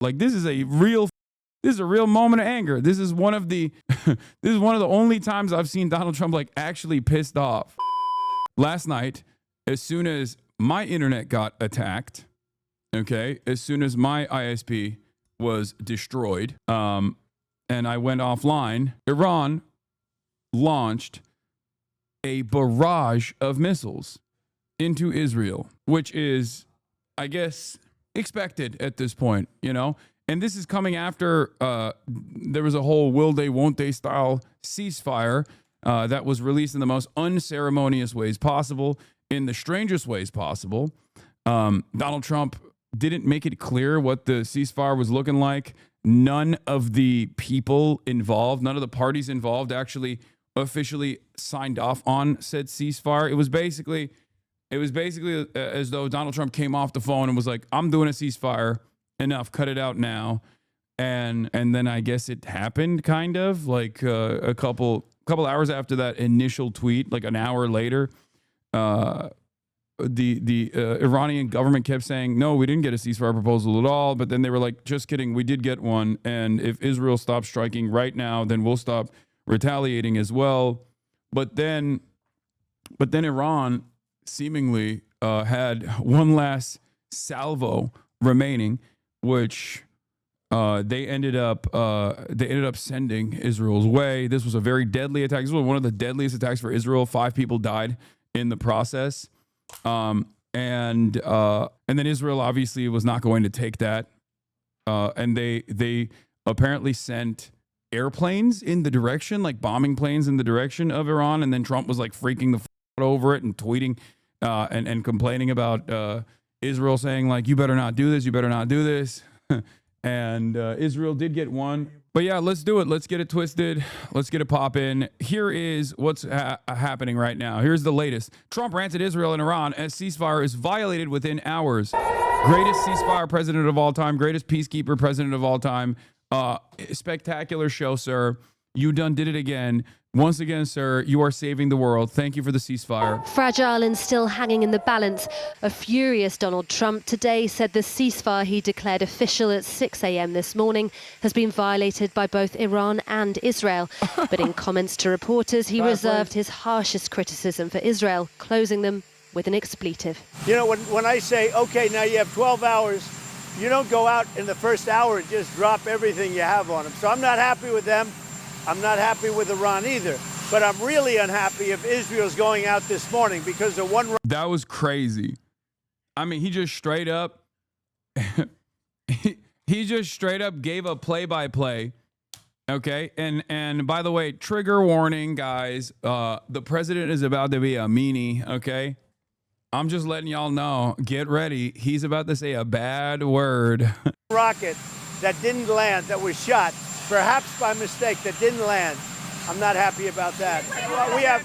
Like, this is a real moment of anger. This is one of the this is one of the only times I've seen Donald Trump like actually pissed off. Last night, as soon as my internet got attacked, okay, as soon as my ISP was destroyed, and I went offline, Iran launched a barrage of missiles into Israel, which is, I guess, expected at this point, you know? And this is coming after there was a whole will they, won't they style ceasefire that was released in the most unceremonious ways possible, in the strangest ways possible. Donald Trump didn't make it clear what the ceasefire was looking like. None of the people involved, none of the parties involved actually officially signed off on said ceasefire. It was basically as though Donald Trump came off the phone and was like, I'm doing a ceasefire. Enough, cut it out now. And then I guess it happened, kind of like a couple hours after that initial tweet, like an hour later, the Iranian government kept saying, no, we didn't get a ceasefire proposal at all. But then they were like, just kidding, we did get one. And if Israel stops striking right now, then we'll stop retaliating as well. But then Iran seemingly had one last salvo remaining, which they ended up sending Israel's way. This was a very deadly attack. This was one of the deadliest attacks for Israel. 5 people died in the process. And then Israel obviously was not going to take that. And they apparently sent airplanes in the direction, like bombing planes in the direction of Iran. And then Trump was like freaking the f out over it and tweeting and complaining about Israel, saying like, you better not do this. You better not do this. And Israel did get one. But yeah, let's do it. Let's get it twisted. Let's get it poppin'. Here is what's happening right now. Here's the latest. Trump ranted Israel and Iran as ceasefire is violated within hours. Greatest ceasefire president of all time. Greatest peacekeeper president of all time. Spectacular show, sir. You done did it again. Once again, sir, you are saving the world. Thank you for the ceasefire. Fragile and still hanging in the balance. A furious Donald Trump today said the ceasefire he declared official at 6 a.m. this morning has been violated by both Iran and Israel. But in comments to reporters, he reserved his harshest criticism for Israel, closing them with an expletive. You know, when I say, okay, now you have 12 hours, you don't go out in the first hour and just drop everything you have on them. So I'm not happy with them. I'm not happy with Iran either, but I'm really unhappy if Israel's going out this morning because of one. That was crazy. I mean, he just straight up, he just straight up gave a play-by-play. Okay, and by the way, trigger warning, guys. The president is about to be a meanie. Okay, I'm just letting y'all know. Get ready. He's about to say a bad word. Rocket that didn't land, that was shot. Perhaps by mistake, that didn't land. I'm not happy about that.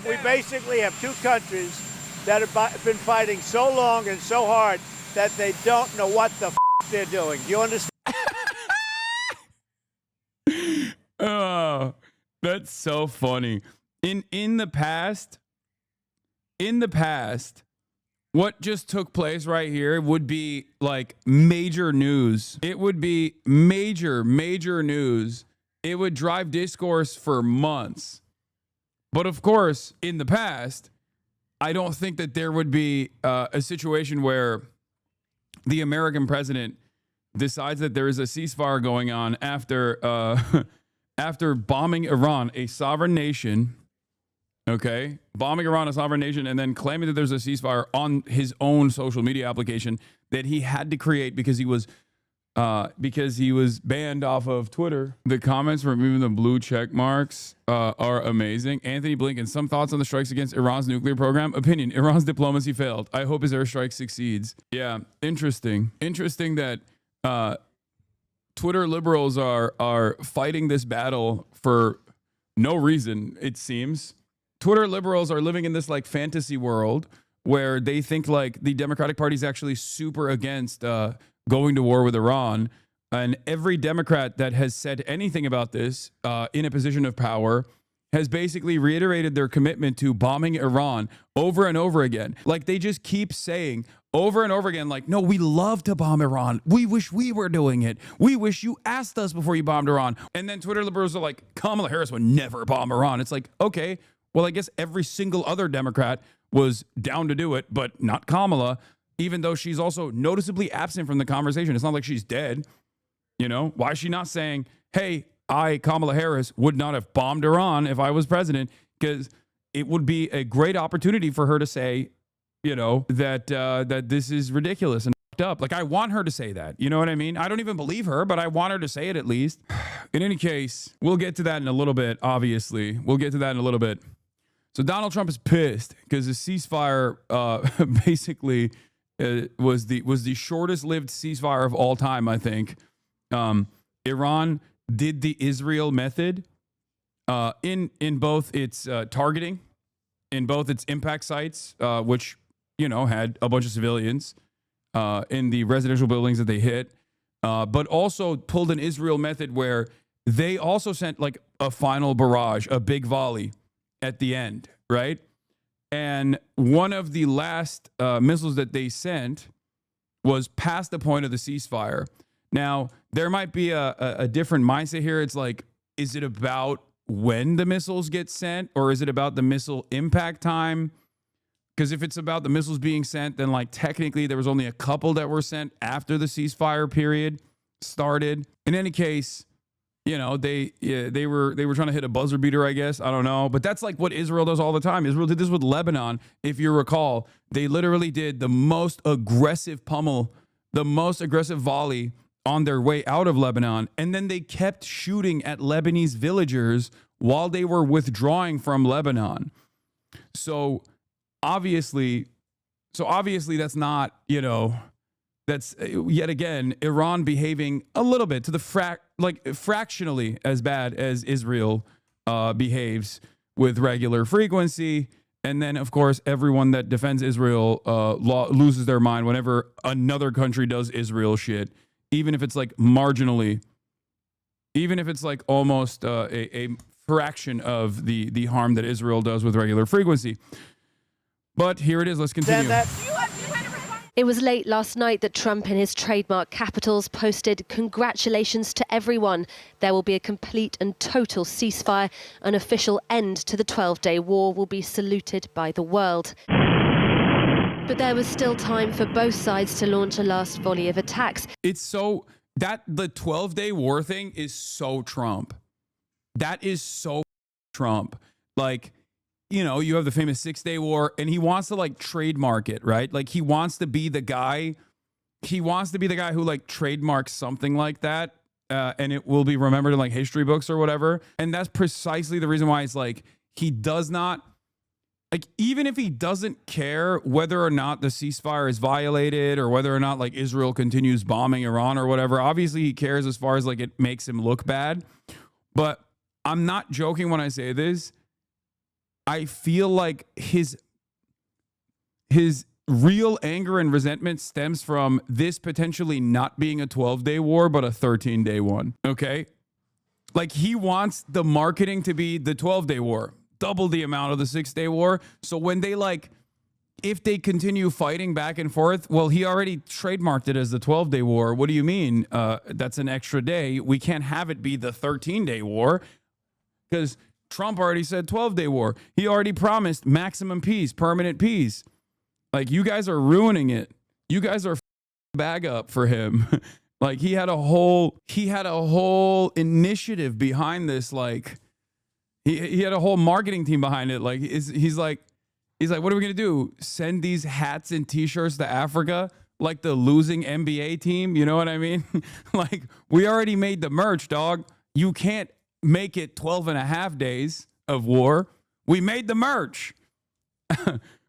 We basically have 2 countries that have been fighting so long and so hard that they don't know what the f they're doing. Do you understand? Oh, that's so funny. In the past, what just took place right here would be like major news. It would be major news. It would drive discourse for months. But of course, in the past, I don't think that there would be a situation where the American president decides that there is a ceasefire going on after after bombing Iran, a sovereign nation. Okay, bombing Iran, a sovereign nation, and then claiming that there's a ceasefire on his own social media application that he had to create because he was banned off of Twitter. The comments from even the blue check marks are amazing. Anthony Blinken, some thoughts on the strikes against Iran's nuclear program? Opinion, Iran's diplomacy failed. I hope his airstrike succeeds. Yeah, interesting. Interesting that Twitter liberals are fighting this battle for no reason, it seems. Twitter liberals are living in this like fantasy world where they think like the Democratic Party is actually super against going to war with Iran. And every Democrat that has said anything about this in a position of power has basically reiterated their commitment to bombing Iran over and over again. Like, they just keep saying over and over again, like, no, we love to bomb Iran. We wish we were doing it. We wish you asked us before you bombed Iran. And then Twitter liberals are like, Kamala Harris would never bomb Iran. It's like, okay, well, I guess every single other Democrat was down to do it, but not Kamala, even though she's also noticeably absent from the conversation. It's not like she's dead. You know, why is she not saying, hey, I, Kamala Harris, would not have bombed Iran if I was president? Because it would be a great opportunity for her to say, you know, that this is ridiculous and fucked up. Like, I want her to say that. You know what I mean? I don't even believe her, but I want her to say it at least. In any case, we'll get to that in a little bit, obviously. We'll get to that in a little bit. So Donald Trump is pissed because the ceasefire basically was the shortest-lived ceasefire of all time, I think. Iran did the Israel method in both its targeting, in both its impact sites, which, you know, had a bunch of civilians in the residential buildings that they hit, but also pulled an Israel method where they also sent like a final barrage, a big volley at the end, right? And one of the last missiles that they sent was past the point of the ceasefire. Now, there might be a different mindset here. It's like, is it about when the missiles get sent, or is it about the missile impact time? Because if it's about the missiles being sent, then like technically there was only a couple that were sent after the ceasefire period started. In any case, you know, they were trying to hit a buzzer beater, I guess. I don't know. But that's like what Israel does all the time. Israel did this with Lebanon. If you recall, they literally did the most aggressive pummel, the most aggressive volley on their way out of Lebanon. And then they kept shooting at Lebanese villagers while they were withdrawing from Lebanon. So obviously that's not, you know, that's yet again Iran behaving a little bit to the fractionally as bad as Israel behaves with regular frequency. And then, of course, everyone that defends Israel loses their mind whenever another country does Israel shit, even if it's like marginally, even if it's like almost a fraction of the harm that Israel does with regular frequency. But here it is. Let's continue. It was late last night that Trump in his trademark capitals posted congratulations to everyone. There will be a complete and total ceasefire. An official end to the 12-day war will be saluted by the world. But there was still time for both sides to launch a last volley of attacks. It's so that the 12-day war thing is so Trump. That is so Trump. Like, you know, you have the famous 6-day war, and he wants to like trademark it, right? Like, he wants to be the guy. He wants to be the guy who like trademarks something like that, and it will be remembered in like history books or whatever. And that's precisely the reason why it's like he does not, like, even if he doesn't care whether or not the ceasefire is violated or whether or not like Israel continues bombing Iran or whatever. Obviously, he cares as far as like it makes him look bad. But I'm not joking when I say this. I feel like his real anger and resentment stems from this potentially not being a 12-day war, but a 13-day one. Okay? Like, he wants the marketing to be the 12-day war, double the amount of the 6-day war. So when they like, if they continue fighting back and forth, well, he already trademarked it as the 12-day war. What do you mean? That's an extra day. We can't have it be the 13-day war because Trump already said 12-day war. He already promised maximum peace, permanent peace. Like, you guys are ruining it. You guys are bag up for him. Like, he had a whole initiative behind this. Like, he had a whole marketing team behind it. Like, he's like, what are we gonna do? Send these hats and t-shirts to Africa like the losing NBA team? You know what I mean? Like, we already made the merch, dog. You can't make it 12 and a half days of war. We made the merch.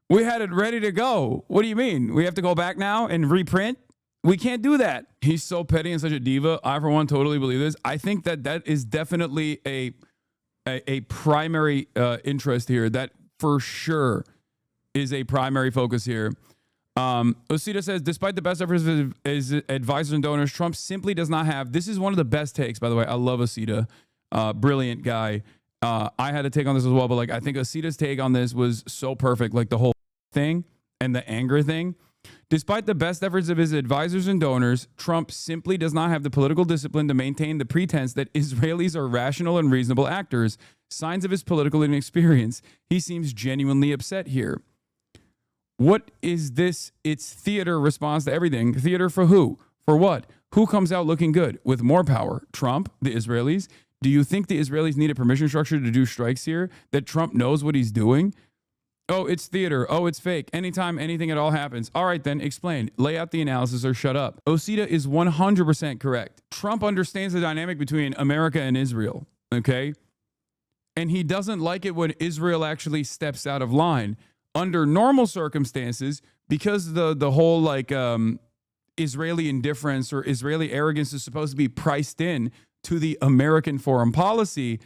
We had it ready to go. What do you mean? We have to go back now and reprint? We can't do that. He's so petty and such a diva. I, for one, totally believe this. I think that is definitely a primary interest here. That for sure is a primary focus here. Osita says, despite the best efforts of his advisors and donors, Trump simply does not have. This is one of the best takes, by the way. I love Osita. Brilliant guy. I had a take on this as well, but like I think Asita's take on this was so perfect, like the whole thing and the anger thing. Despite the best efforts of his advisors and donors, Trump simply does not have the political discipline to maintain the pretense that Israelis are rational and reasonable actors. Signs of his political inexperience. He seems genuinely upset here. What is this? It's theater response to everything. Theater for who? For what? Who comes out looking good with more power? Trump? The Israelis? Do you think the Israelis need a permission structure to do strikes here? That Trump knows what he's doing? Oh, it's theater. Oh, it's fake. Anytime anything at all happens. All right, then explain. Lay out the analysis or shut up. Osita is 100% correct. Trump understands the dynamic between America and Israel, okay? And he doesn't like it when Israel actually steps out of line. Under normal circumstances, because the whole like Israeli indifference or Israeli arrogance is supposed to be priced in to the American foreign policy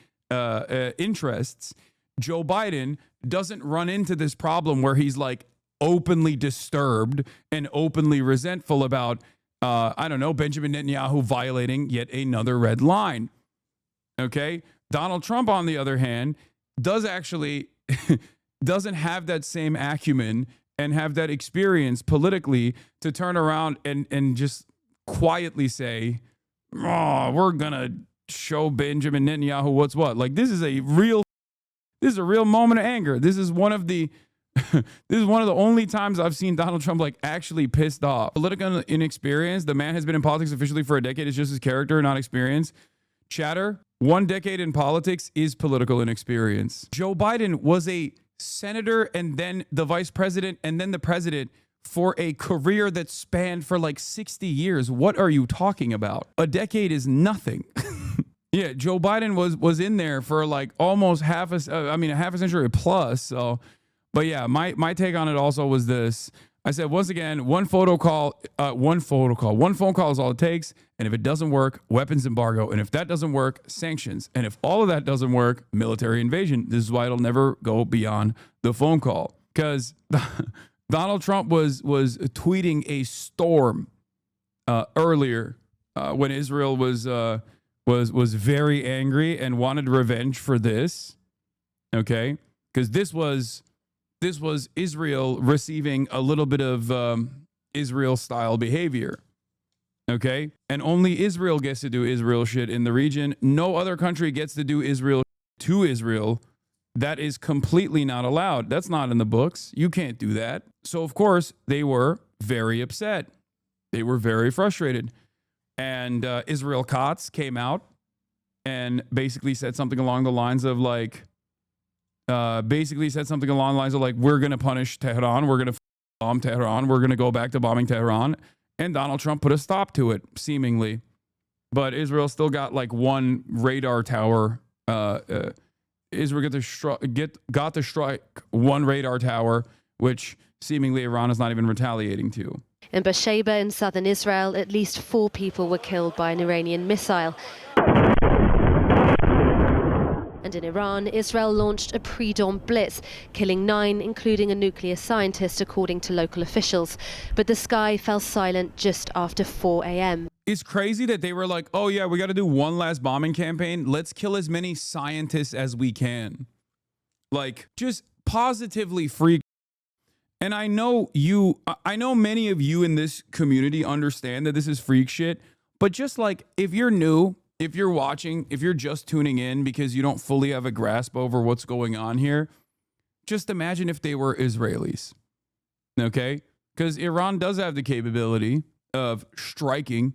interests, Joe Biden doesn't run into this problem where he's like openly disturbed and openly resentful about, I don't know, Benjamin Netanyahu violating yet another red line. Okay. Donald Trump, on the other hand, doesn't have that same acumen and have that experience politically to turn around and just quietly say, oh, we're going to show Benjamin Netanyahu what's what. Like, this is a real moment of anger. This is one of the only times I've seen Donald Trump like actually pissed off. Political inexperience. The man has been in politics officially for a decade. It's just his character, not experience. Chatter. 1 decade in politics is political inexperience. Joe Biden was a senator and then the vice president and then the president for a career that spanned for like 60 years. What are you talking about? A decade is nothing. Yeah, Joe Biden was in there for like almost half a century plus. So, but yeah, my take on it also was this. I said, once again, one phone call is all it takes. And if it doesn't work, weapons embargo. And if that doesn't work, sanctions. And if all of that doesn't work, military invasion. This is why it'll never go beyond the phone call. Because Donald Trump was tweeting a storm earlier when Israel was very angry and wanted revenge for this. Okay, because this was Israel receiving a little bit of Israel-style behavior. Okay, and only Israel gets to do Israel shit in the region. No other country gets to do Israel to Israel. That is completely not allowed. That's not in the books. You can't do that. So, of course, they were very upset. They were very frustrated. And Israel Katz came out and basically said something along the lines of like, we're going to punish Tehran. We're going to bomb Tehran. We're going to go back to bombing Tehran. And Donald Trump put a stop to it, seemingly. But Israel still got like one radar tower. Israel got to strike one radar tower, which seemingly Iran is not even retaliating to. In Beersheba in southern Israel, at least 4 people were killed by an Iranian missile. And in Iran, Israel launched a pre-dawn blitz, killing 9, including a nuclear scientist, according to local officials. But the sky fell silent just after 4 a.m. It's crazy that they were like, oh yeah, we got to do one last bombing campaign. Let's kill as many scientists as we can. Like, just positively freak. And I know many of you in this community understand that this is freak shit. But just like, if you're new, if you're watching, if you're just tuning in because you don't fully have a grasp over what's going on here, just imagine if they were Israelis, okay? Because Iran does have the capability of striking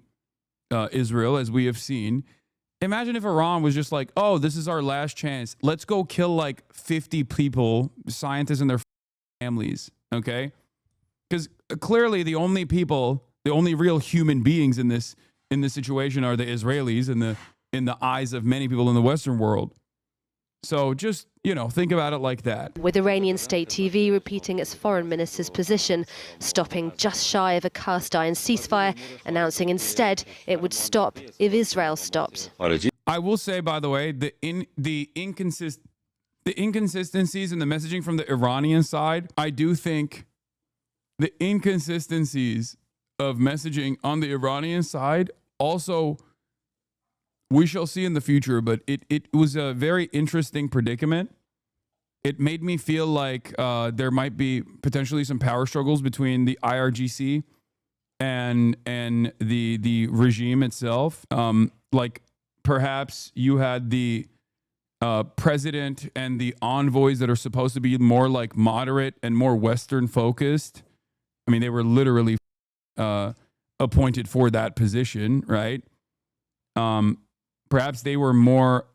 Israel, as we have seen. Imagine if Iran was just like, oh, this is our last chance. Let's go kill like 50 people, scientists and their families, okay? Because clearly the only real human beings in this situation are the Israelis in the eyes of many people in the Western world. So just, think about it like that. With Iranian state TV repeating its foreign minister's position, stopping just shy of a cast-iron ceasefire, announcing instead it would stop if Israel stopped. I will say, by the way, the inconsistencies in the messaging from the Iranian side, I do think the inconsistencies of messaging on the Iranian side also we shall see in the future, but it was a very interesting predicament. It made me feel like there might be potentially some power struggles between the IRGC and the regime itself. Like perhaps you had the president and the envoys that are supposed to be more like moderate and more Western focused. I mean, they were literally appointed for that position, right? Perhaps they were more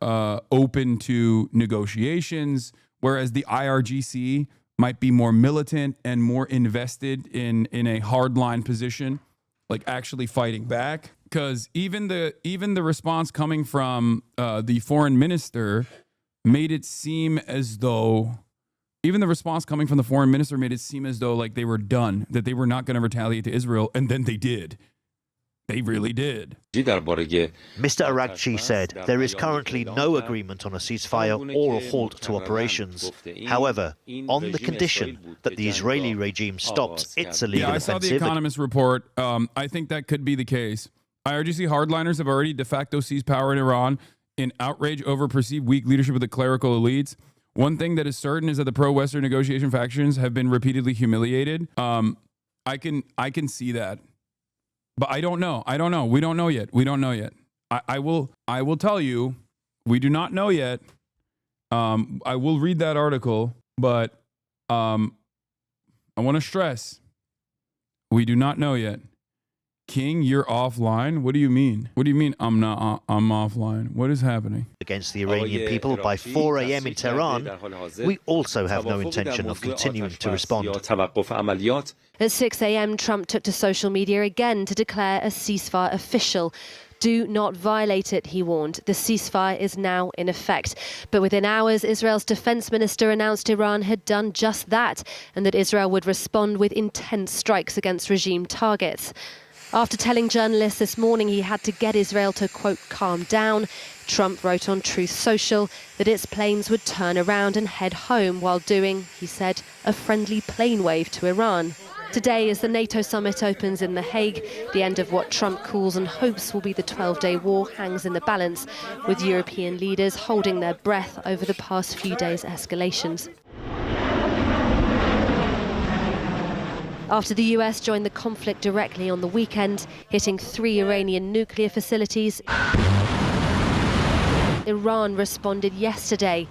open to negotiations, whereas the IRGC might be more militant and more invested in a hardline position, like actually fighting back. Because even the response coming from the foreign minister made it seem as though like they were done, that they were not going to retaliate to Israel, and then they did. They really did. Mr. Aragchi said there is currently no agreement on a ceasefire or a halt to operations. However, on the condition that the Israeli regime stops its illegal offensive. Yeah, I saw the Economist report. I think that could be the case. IRGC hardliners have already de facto seized power in Iran in outrage over perceived weak leadership of the clerical elites. One thing that is certain is that the pro-Western negotiation factions have been repeatedly humiliated. I can see that. But I don't know. We don't know yet. I will tell you, we do not know yet. I will read that article, but I want to stress, we do not know yet. King, you're offline? What do you mean? What do you mean I'm offline? What is happening? Against the Iranian people by 4 a.m. in Tehran, we also have no intention of continuing to respond. At 6 a.m., Trump took to social media again to declare a ceasefire official. Do not violate it, he warned. The ceasefire is now in effect. But within hours, Israel's defense minister announced Iran had done just that, and that Israel would respond with intense strikes against regime targets. After telling journalists this morning he had to get Israel to, quote, calm down, Trump wrote on Truth Social that its planes would turn around and head home while doing, he said, a friendly plane wave to Iran. Today, as the NATO summit opens in The Hague, the end of what Trump calls and hopes will be the 12-day war hangs in the balance, with European leaders holding their breath over the past few days' escalations. After the US joined the conflict directly on the weekend, hitting 3 Iranian nuclear facilities, Iran responded yesterday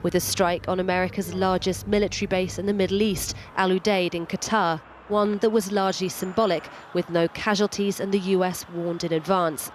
with a strike on America's largest military base in the Middle East, Al Udeid in Qatar, one that was largely symbolic, with no casualties, and the US warned in advance.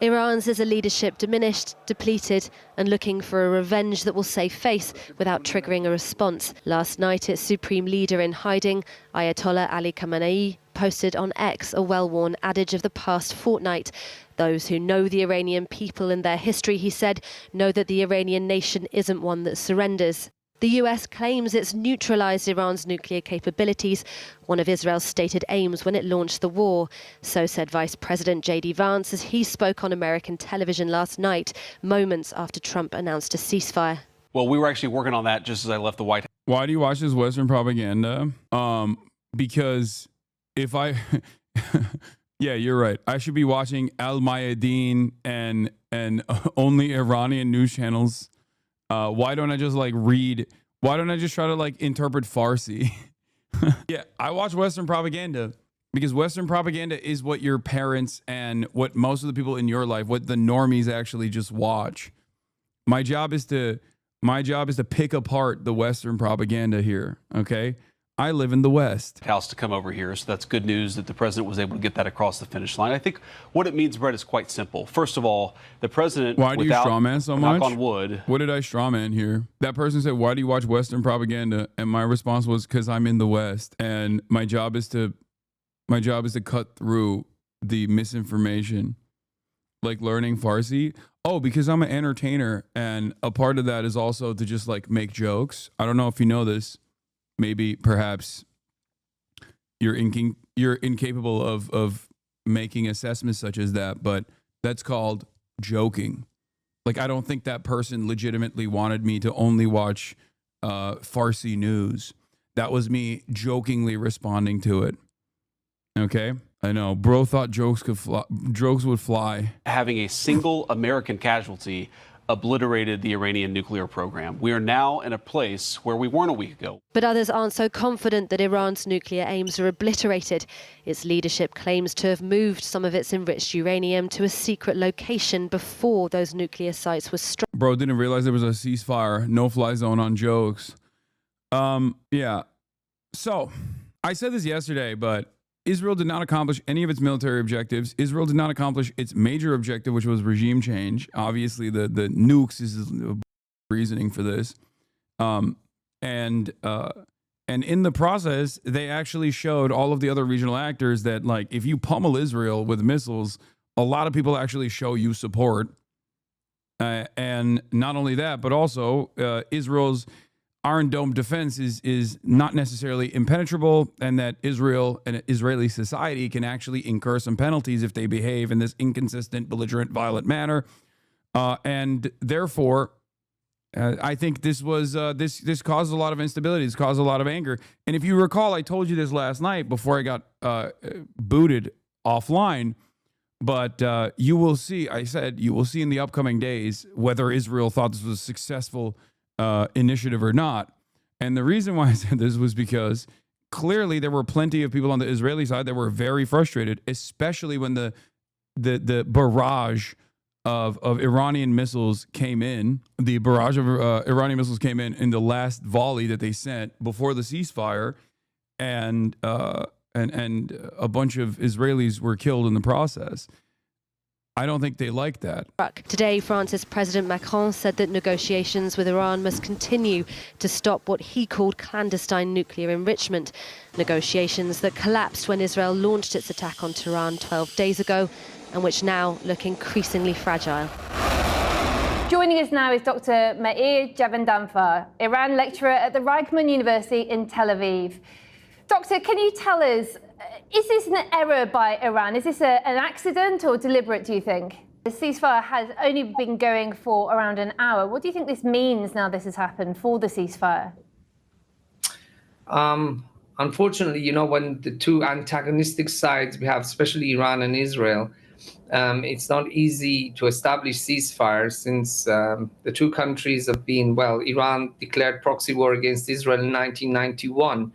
Iran's is a leadership diminished, depleted, and looking for a revenge that will save face without triggering a response. Last night, its supreme leader in hiding, Ayatollah Ali Khamenei, posted on X a well-worn adage of the past fortnight. Those who know the Iranian people and their history, he said, know that the Iranian nation isn't one that surrenders. The US claims it's neutralized Iran's nuclear capabilities, one of Israel's stated aims when it launched the war. So said Vice President J.D. Vance as he spoke on American television last night, moments after Trump announced a ceasefire. Well, we were actually working on that just as I left the White House. Why do you watch this Western propaganda? Because if I... Yeah, you're right. I should be watching Al Mayadeen and only Iranian news channels. Why don't I just read? Why don't I just try to interpret Farsi? Yeah, I watch Western propaganda because Western propaganda is what your parents and what most of the people in your life, what the normies actually just watch. My job is to pick apart the Western propaganda here. Okay. I live in the West. House to come over here, so that's good news that the president was able to get that across the finish line. I think what it means, Brett, is quite simple. First of all, the president, why do you strawman so much? Knock on wood. What did I strawman here? That person said, "Why do you watch Western propaganda?" And my response was, "Because I'm in the West, and my job is to cut through the misinformation, like learning Farsi." Oh, because I'm an entertainer, and a part of that is also to just make jokes. I don't know if you know this. Maybe, perhaps, you're incapable of making assessments such as that, but that's called joking. I don't think that person legitimately wanted me to only watch Farsi news. That was me jokingly responding to it. Okay? I know. Bro thought jokes would fly. Having a single American casualty obliterated the Iranian nuclear program. We are now in a place where we weren't a week ago. But others aren't so confident that Iran's nuclear aims are obliterated. Its leadership claims to have moved some of its enriched uranium to a secret location before those nuclear sites were struck. Bro didn't realize there was a ceasefire, no-fly zone on jokes. Yeah. So, I said this yesterday, but Israel did not accomplish any of its military objectives. Israel did not accomplish its major objective, which was regime change. Obviously, the nukes is the reasoning for this. And in the process, they actually showed all of the other regional actors that, like, if you pummel Israel with missiles, a lot of people actually show you support. And not only that, but also Israel's Iron Dome defense is not necessarily impenetrable, and that Israel and Israeli society can actually incur some penalties if they behave in this inconsistent, belligerent, violent manner. And therefore, I think this was this caused a lot of instability. This caused a lot of anger. And if you recall, I told you this last night before I got booted offline. But you will see, I said, you will see in the upcoming days whether Israel thought this was a successful initiative or not. And the reason why I said this was because clearly there were plenty of people on the Israeli side that were very frustrated, especially when the barrage of Iranian missiles came in. The barrage of Iranian missiles came in the last volley that they sent before the ceasefire, and a bunch of Israelis were killed in the process. I don't think they like that. Today, France's President Macron said that negotiations with Iran must continue to stop what he called clandestine nuclear enrichment. Negotiations that collapsed when Israel launched its attack on Tehran 12 days ago, and which now look increasingly fragile. Joining us now is Dr. Meir Javandanfar, Iran lecturer at the Reichman University in Tel Aviv. Doctor, can you tell us, is this an error by Iran? Is this an accident or deliberate, do you think? The ceasefire has only been going for around an hour. What do you think this means now this has happened for the ceasefire? Unfortunately, you know, when the two antagonistic sides we have, especially Iran and Israel, it's not easy to establish ceasefire since the two countries have been, well, Iran declared proxy war against Israel in 1991.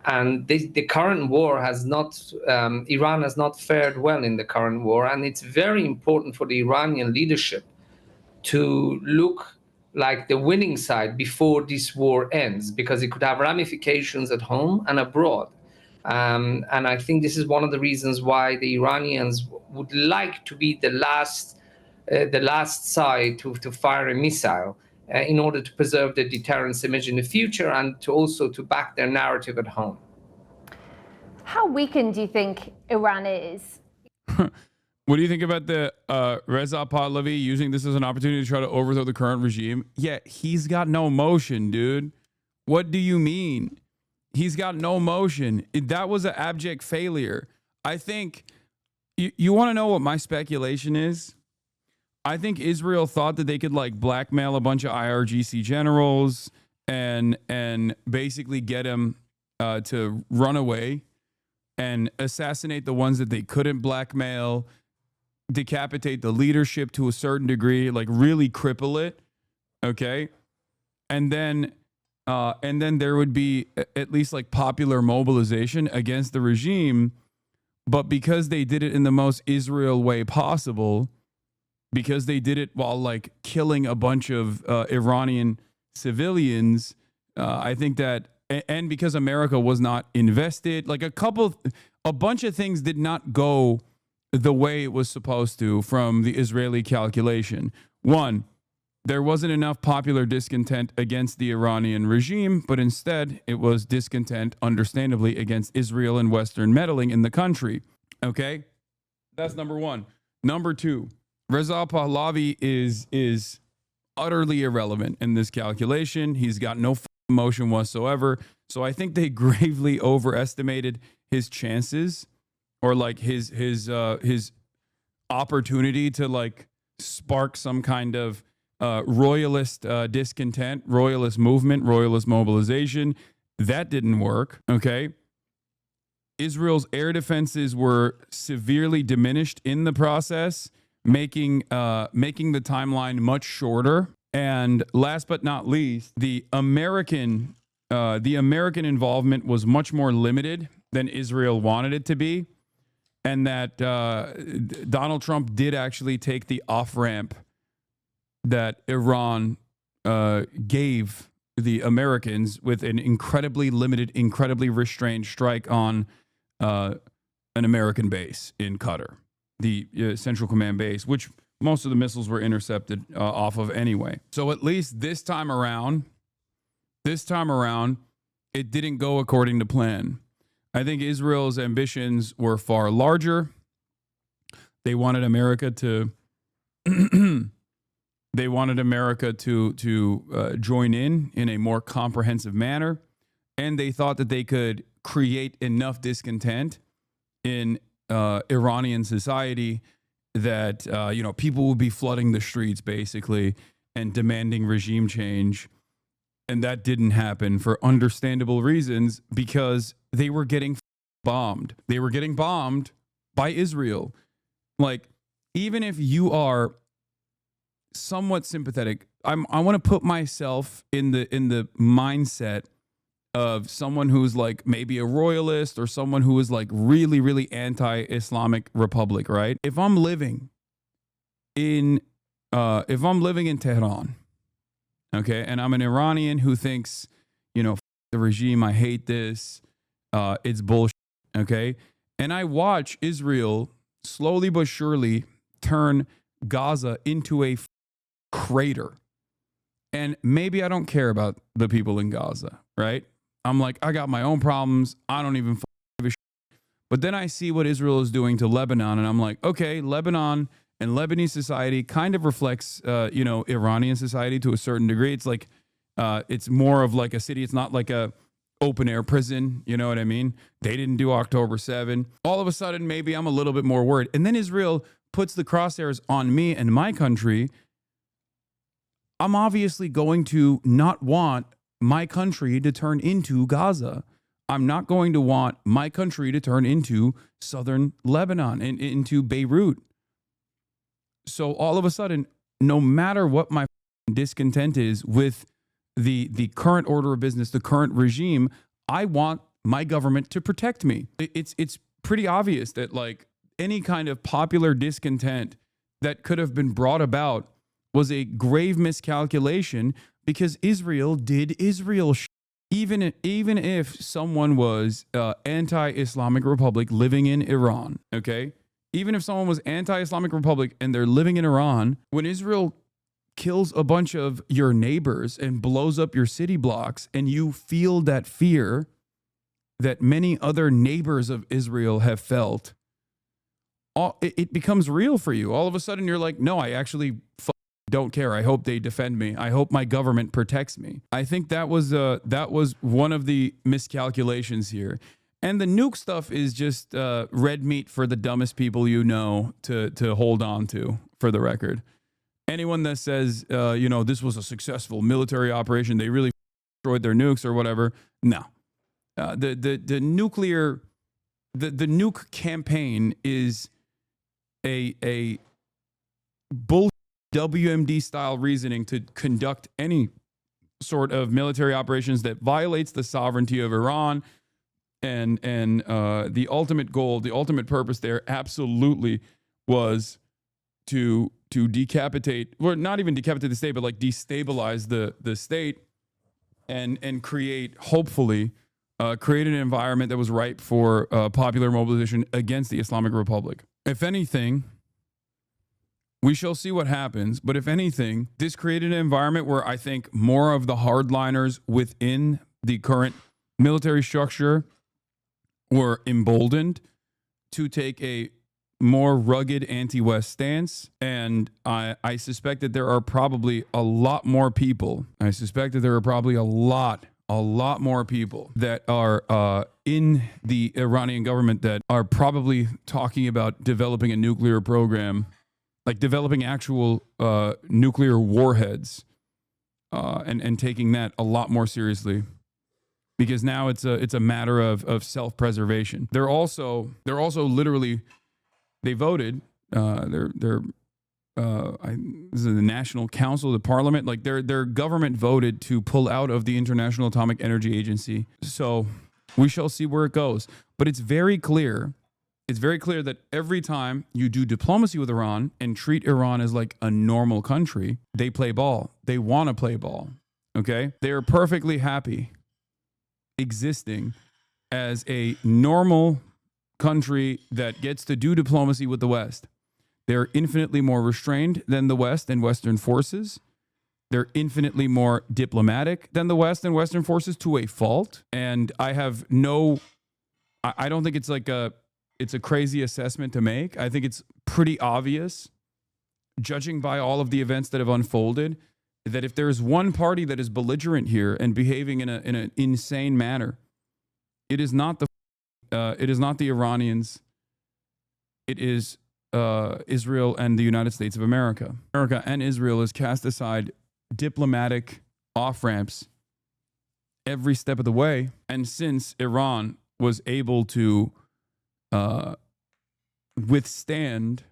And the current war has not, Iran has not fared well in the current war. And it's very important for the Iranian leadership to look like the winning side before this war ends, because it could have ramifications at home and abroad. And I think this is one of the reasons why the Iranians would like to be the last side to fire a missile, in order to preserve their deterrence image in the future and to also to back their narrative at home. How weakened do you think Iran is? What do you think about the Reza Pahlavi using this as an opportunity to try to overthrow the current regime? Yeah, he's got no motion, dude. What do you mean? He's got no motion. That was an abject failure. I think, you want to know what my speculation is? I think Israel thought that they could like blackmail a bunch of IRGC generals and basically get them to run away and assassinate the ones that they couldn't blackmail, decapitate the leadership to a certain degree, like really cripple it. Okay. And then there would be at least like popular mobilization against the regime. But because they did it in the most Israel way possible, because they did it while like killing a bunch of Iranian civilians, I think that, and because America was not invested, like a bunch of things did not go the way it was supposed to from the Israeli calculation. One, there wasn't enough popular discontent against the Iranian regime, but instead it was discontent, understandably, against Israel and Western meddling in the country. Okay? That's number one. Number two, Reza Pahlavi is utterly irrelevant in this calculation. He's got no motion whatsoever. So I think they gravely overestimated his chances, or like his opportunity to like spark some kind of royalist discontent, royalist movement, royalist mobilization. That didn't work. Okay. Israel's air defenses were severely diminished in the process, making the timeline much shorter. And last but not least, the American involvement was much more limited than Israel wanted it to be, and that Donald Trump did actually take the off-ramp that Iran gave the Americans with an incredibly limited, incredibly restrained strike on an American base in Qatar, the Central Command base, which most of the missiles were intercepted off of anyway. So at least this time around, it didn't go according to plan. I think Israel's ambitions were far larger. They wanted America to join in a more comprehensive manner, and they thought that they could create enough discontent in Iranian society that people would be flooding the streets basically and demanding regime change. And that didn't happen for understandable reasons, because they were getting bombed. They were getting bombed by Israel. Like, even if you are somewhat sympathetic, I want to put myself in the mindset of someone who's like maybe a royalist or someone who is like really, really anti-Islamic Republic, right? If I'm living in Tehran, okay, and I'm an Iranian who thinks, the regime, I hate this, it's bullshit, okay, and I watch Israel slowly but surely turn Gaza into a crater, and maybe I don't care about the people in Gaza, right? I'm like, I got my own problems. I don't even give a shit. But then I see what Israel is doing to Lebanon, and I'm like, okay, Lebanon and Lebanese society kind of reflects, Iranian society to a certain degree. It's like, it's more of like a city. It's not like a open air prison. You know what I mean? They didn't do October 7. All of a sudden, maybe I'm a little bit more worried. And then Israel puts the crosshairs on me and my country. I'm obviously going to not want my country to turn into Gaza. I'm not going to want my country to turn into southern Lebanon and into Beirut. So all of a sudden, no matter what my discontent is with the current order of business, the current regime, I want my government to protect me. It's pretty obvious that like any kind of popular discontent that could have been brought about was a grave miscalculation, because Israel did Israel shit. Even if someone was anti-Islamic Republic living in Iran, okay? Even if someone was anti-Islamic Republic and they're living in Iran, when Israel kills a bunch of your neighbors and blows up your city blocks, and you feel that fear that many other neighbors of Israel have felt, it becomes real for you. All of a sudden, you're like, no, I actually don't care. I hope they defend me. I hope my government protects me. I think that was one of the miscalculations here. And the nuke stuff is just red meat for the dumbest people to hold on to, for the record. Anyone that says, this was a successful military operation, they really destroyed their nukes or whatever, no. The nuke campaign is a bull WMD style reasoning to conduct any sort of military operations that violates the sovereignty of Iran, and the ultimate goal, the ultimate purpose there absolutely was to decapitate, or not even decapitate the state, but like destabilize the state and create, hopefully, create an environment that was ripe for popular mobilization against the Islamic Republic. If anything, we shall see what happens, but if anything, this created an environment where I think more of the hardliners within the current military structure were emboldened to take a more rugged anti-West stance. And I suspect that there are probably a lot more people. I suspect that there are probably a lot more people that are in the Iranian government that are probably talking about developing a nuclear program, like developing actual nuclear warheads, and taking that a lot more seriously because now it's a matter of self-preservation. They're also literally, they voted, this is the National Council, the Parliament, like their government voted to pull out of the International Atomic Energy Agency. So we shall see where it goes. But it's very clear that every time you do diplomacy with Iran and treat Iran as like a normal country, they play ball. They want to play ball. Okay? They are perfectly happy existing as a normal country that gets to do diplomacy with the West. They're infinitely more restrained than the West and Western forces. They're infinitely more diplomatic than the West and Western forces to a fault. And I don't think it's a crazy assessment to make. I think it's pretty obvious, judging by all of the events that have unfolded, that if there's one party that is belligerent here and behaving in an insane manner, it is not the Iranians. It is Israel and the United States of America. America and Israel has cast aside diplomatic off-ramps every step of the way. And since Iran was able to withstand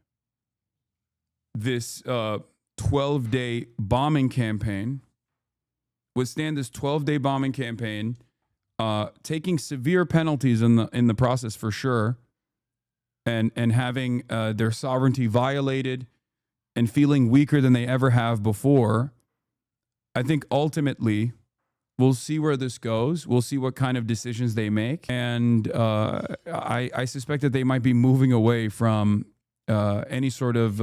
this 12-day bombing campaign, taking severe penalties in the process for sure, and having their sovereignty violated and feeling weaker than they ever have before, I think ultimately we'll see where this goes. We'll see what kind of decisions they make. And I suspect that they might be moving away from any sort of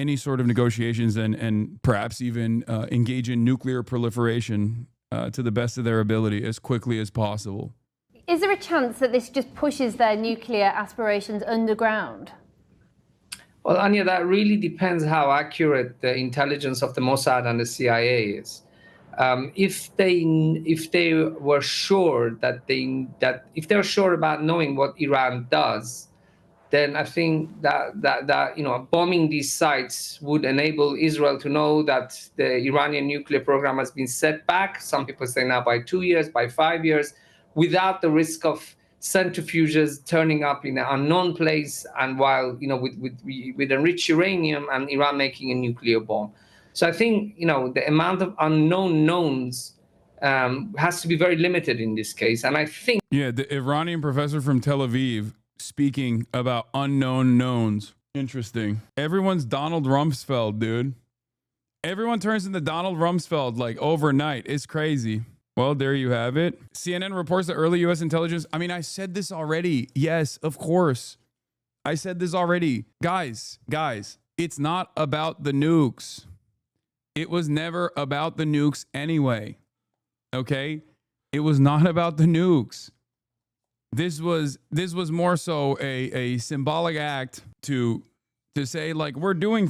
negotiations and perhaps even engage in nuclear proliferation to the best of their ability as quickly as possible. Is there a chance that this just pushes their nuclear aspirations underground? Well, Anya, that really depends how accurate the intelligence of the Mossad and the CIA is. If they were sure if they're sure about knowing what Iran does, then I think that bombing these sites would enable Israel to know that the Iranian nuclear program has been set back. Some people say now by 2 years, by 5 years, without the risk of centrifuges turning up in an unknown place, and while with enriched uranium and Iran making a nuclear bomb. So I think the amount of unknown knowns has to be very limited in this case. And I think the Iranian professor from Tel Aviv speaking about unknown knowns. Interesting. Everyone's Donald Rumsfeld, dude. Everyone turns into Donald Rumsfeld like overnight. It's crazy. Well, there you have it. CNN reports that early U.S. intelligence. I mean, I said this already. Yes, of course. I said this already. Guys, it's not about the nukes. It was never about the nukes anyway. Okay? It was not about the nukes. This was more so a symbolic act to say, like, we're doing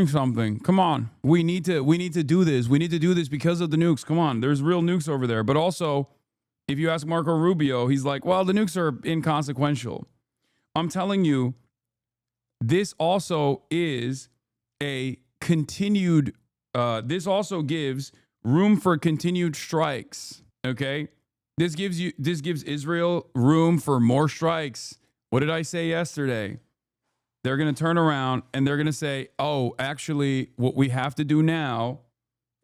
something. Come on. We need to do this. We need to do this because of the nukes. Come on. There's real nukes over there. But also, if you ask Marco Rubio, he's like, well, the nukes are inconsequential. I'm telling you, this also is a continued, this also gives room for continued strikes. Okay? This gives Israel room for more strikes. What did I say yesterday? They're going to turn around and they're going to say, oh, actually, what we have to do now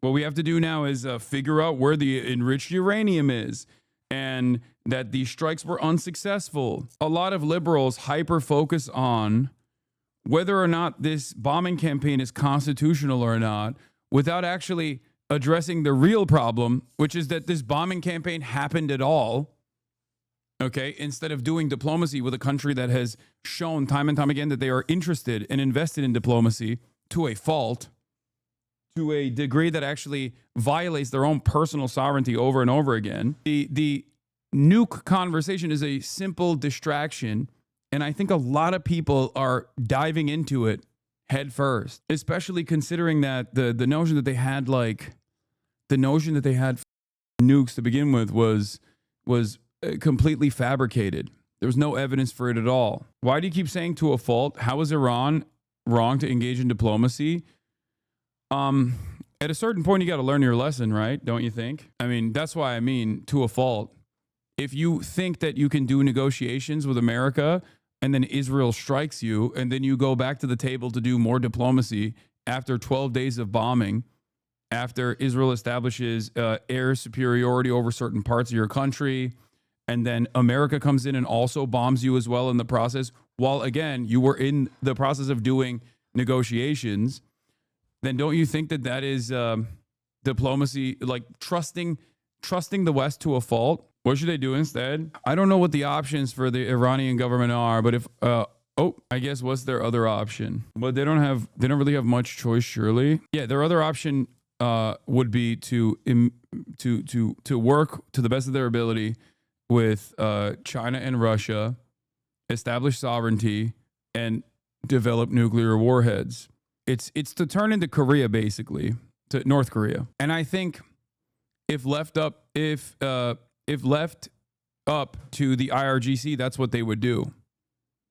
is figure out where the enriched uranium is, and that these strikes were unsuccessful. A lot of liberals hyper-focus on whether or not this bombing campaign is constitutional or not, without actually addressing the real problem, which is that this bombing campaign happened at all. Okay, instead of doing diplomacy with a country that has shown time and time again that they are interested and invested in diplomacy to a fault, to a degree that actually violates their own personal sovereignty over and over again. The nuke conversation is a simple distraction, and I think a lot of people are diving into it head first, especially considering that the notion that they had nukes to begin with was completely fabricated. There was no evidence for it at all. Why do you keep saying to a fault? How is Iran wrong to engage in diplomacy? At a certain point, you got to learn your lesson, right? Don't you think? I mean, that's why I mean, to a fault. If you think that you can do negotiations with America and then Israel strikes you and then you go back to the table to do more diplomacy after 12 days of bombing, after Israel establishes air superiority over certain parts of your country, and then America comes in and also bombs you as well in the process, while again, you were in the process of doing negotiations, then don't you think that that is diplomacy, like trusting the West to a fault? What should they do instead? I don't know what the options for the Iranian government are, but if I guess what's their other option? But they don't really have much choice, surely. Yeah, their other option would be to work to the best of their ability with China and Russia, establish sovereignty, and develop nuclear warheads. It's to turn into Korea, basically, to North Korea. And I think if left up to the IRGC, that's what they would do.